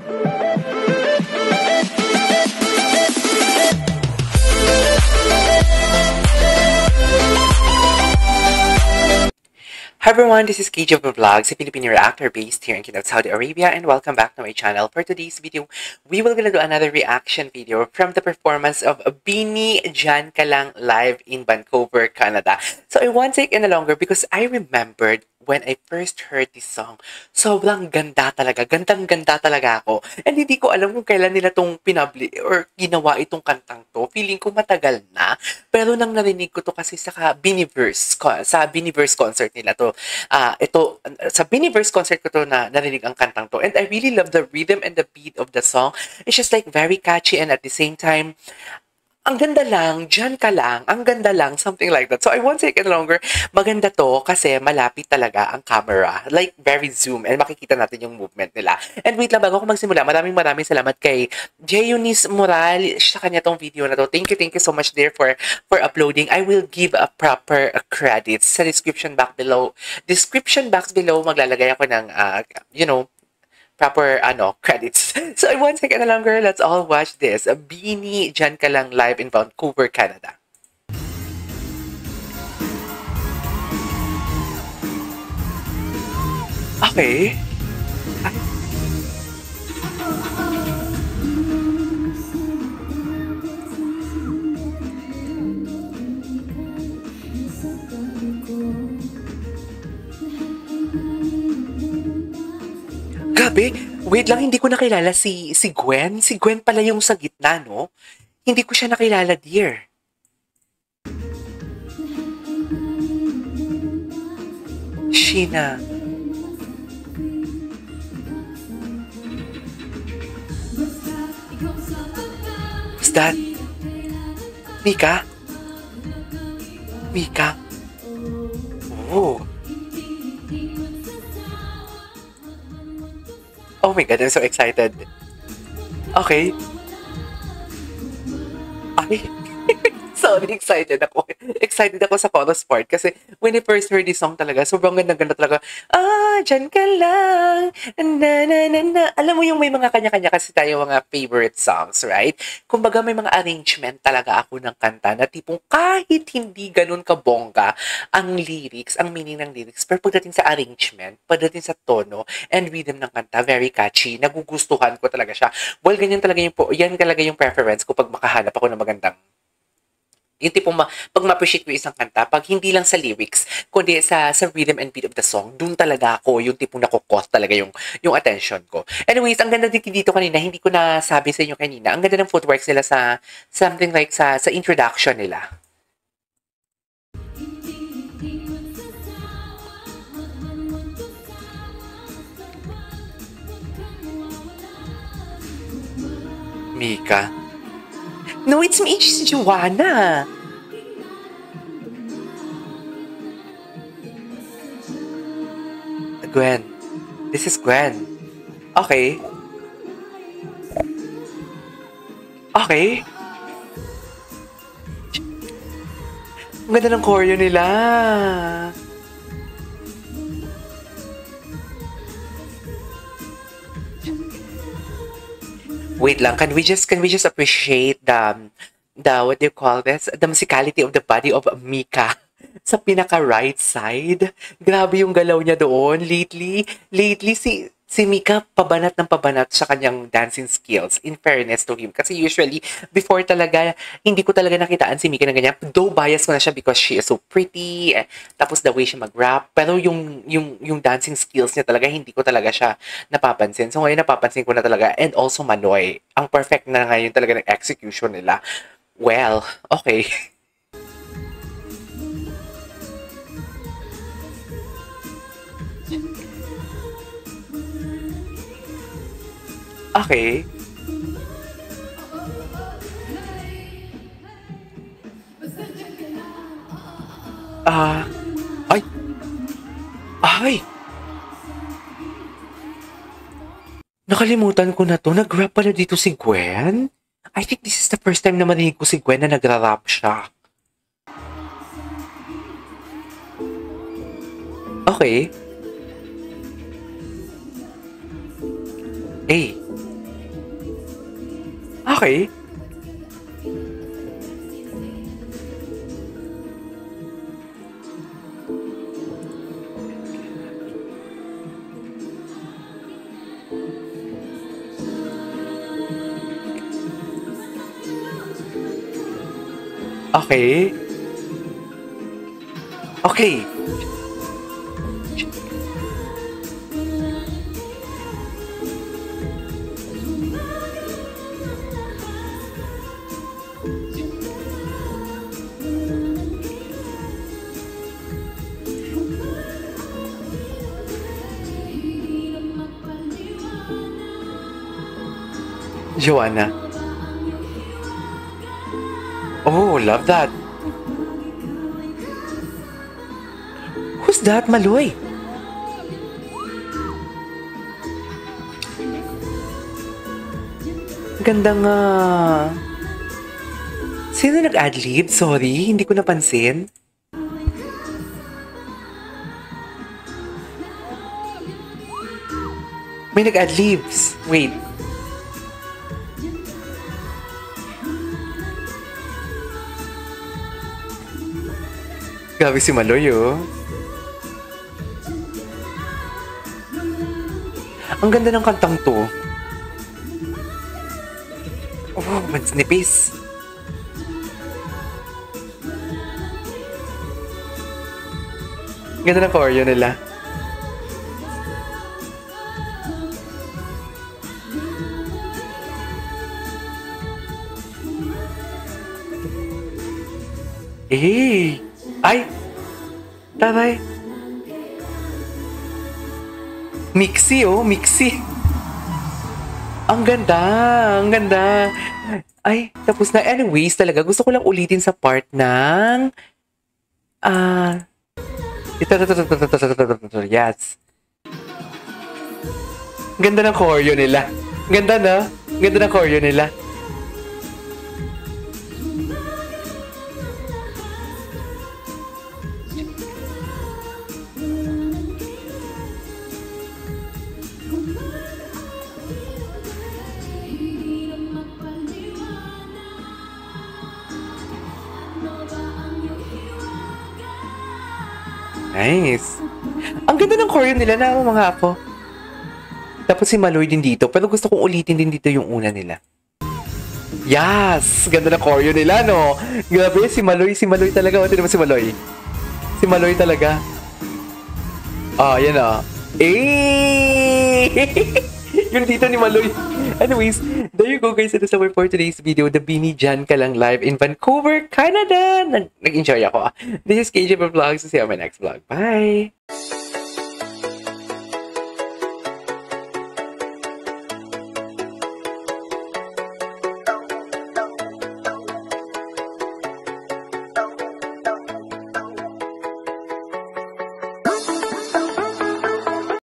Hi everyone, this is KJ Vlogs, a Filipino reactor based here in Kingdom, Saudi Arabia, and welcome back to my channel. For today's video, we will gonna do another reaction video from the performance of Bini Dyan Ka Lang live in Vancouver, Canada. So I won't take any longer because I remembered when I first heard this song, sobrang ganda talaga. Gandang-ganda talaga ako. And hindi ko alam kung kailan nila itong pinabli or ginawa itong kantang to. Feeling ko matagal na. Pero nang narinig ko to kasi sa Biniverse concert nila to. Sa Biniverse concert ko to na narinig ang kantang to. And I really love the rhythm and the beat of the song. It's just like very catchy and at the same time, ang ganda lang, dyan ka lang, ang ganda lang, something like that. So I won't take it longer. Maganda to kasi malapit talaga ang camera. Like, very zoom and makikita natin yung movement nila. And wait lang, bago ako magsimula, maraming salamat kay J. Eunice Moral sa kanya tong video na to. Thank you so much there for uploading. I will give a proper credits sa description box below. Description box below, maglalagay ako ng, proper credits. So I won't take any longer. Let's all watch this. Bini Dyan Ka Lang live in Vancouver, Canada. Okay. Grabe, wait lang, hindi ko nakilala si Gwen. Si Gwen pala yung sa gitna, no? Hindi ko siya nakilala, dear. Sheena. Is that Mika? Mika? Oh. Oh my God, I'm so excited. Okay. Ay, sorry, excited ako. Excited ako sa chorus part kasi when I first heard this song talaga, sobrang ganda-ganda talaga. Dyan ka lang. Na, na, na, na. Alam mo yung may mga kanya-kanya kasi tayo mga favorite songs, right? Kumbaga may mga arrangement talaga ako ng kanta na tipong kahit hindi ganun kabongga ang lyrics, ang meaning ng lyrics, pero pagdating sa arrangement, pagdating sa tono and rhythm ng kanta, very catchy. Nagugustuhan ko talaga siya. Well, yan talaga yung preference ko pag makahanap ako ng magandang yung tipong pag ma-appreciate ko isang kanta, pag hindi lang sa lyrics, kundi sa rhythm and beat of the song, dun talaga ako, yung tipong nakukos talaga yung attention ko. Anyways, ang ganda din dito kanina, hindi ko na sabi sa inyo kanina, ang ganda ng footworks nila sa something like sa introduction nila. Mika. No, it's me, it's Joanna. Gwen. This is Gwen. Okay. Okay. Ang ganda ng choreo nila. Wait lang, can we just appreciate the what do you call this? The musicality of the body of Mika sa pinaka right side. Grabe yung galaw niya doon. Lately si Mika pabanat ng pabanat sa kanyang dancing skills, in fairness to him. Kasi usually, before talaga, hindi ko talaga nakitaan si Mika na ganyan. Though bias ko na siya because she is so pretty, tapos the way siya mag-rap. Pero yung dancing skills niya talaga, hindi ko talaga siya napapansin. So ngayon napapansin ko na talaga. And also Manoy. Ang perfect na ngayon talaga ng execution nila. Well, okay. Okay. Ay! Ay! Nakalimutan ko na to. Nag-rap pala dito si Gwen? I think this is the first time na marinig ko si Gwen na nagra-rap siya. Okay. Hey, Okay. Okay. Okay. Joanna. Oh, love that. Who's that, Maloy? Ganda nga. Sino nag-adlib? Sorry, hindi ko napansin. May nag-adlibs. Wait. Grabe si Maloy, oh. Ang ganda ng kantang to. Oh, mansnipis. Ganda ng choreo nila. Eh! Ay! Taray! Mixi, oh! Mixi! Ang ganda! Ang ganda! Ay, tapos na. Anyways, talaga, gusto ko lang ulitin sa part ng... Yes. Ganda ng choreo nila. Ganda na. Ganda ng choreo nila. Nice. Ang ganda ng choreo nila na mga ako. Tapos si Maloy din dito. Pero gusto kong ulitin din dito yung una nila. Yes! Ganda ng choreo nila, no? Grabe, si Maloy talaga. Ano naman si Maloy? Si Maloy talaga. Oh, yan o. Eh! Yung dito ni Maloy. Anyways, there you go guys. Ito sa for today's video. The Beanie Jan ka lang live in Vancouver, Canada. Nag-enjoy ako. This is KJ Vlogs. See you on my next vlog. Bye!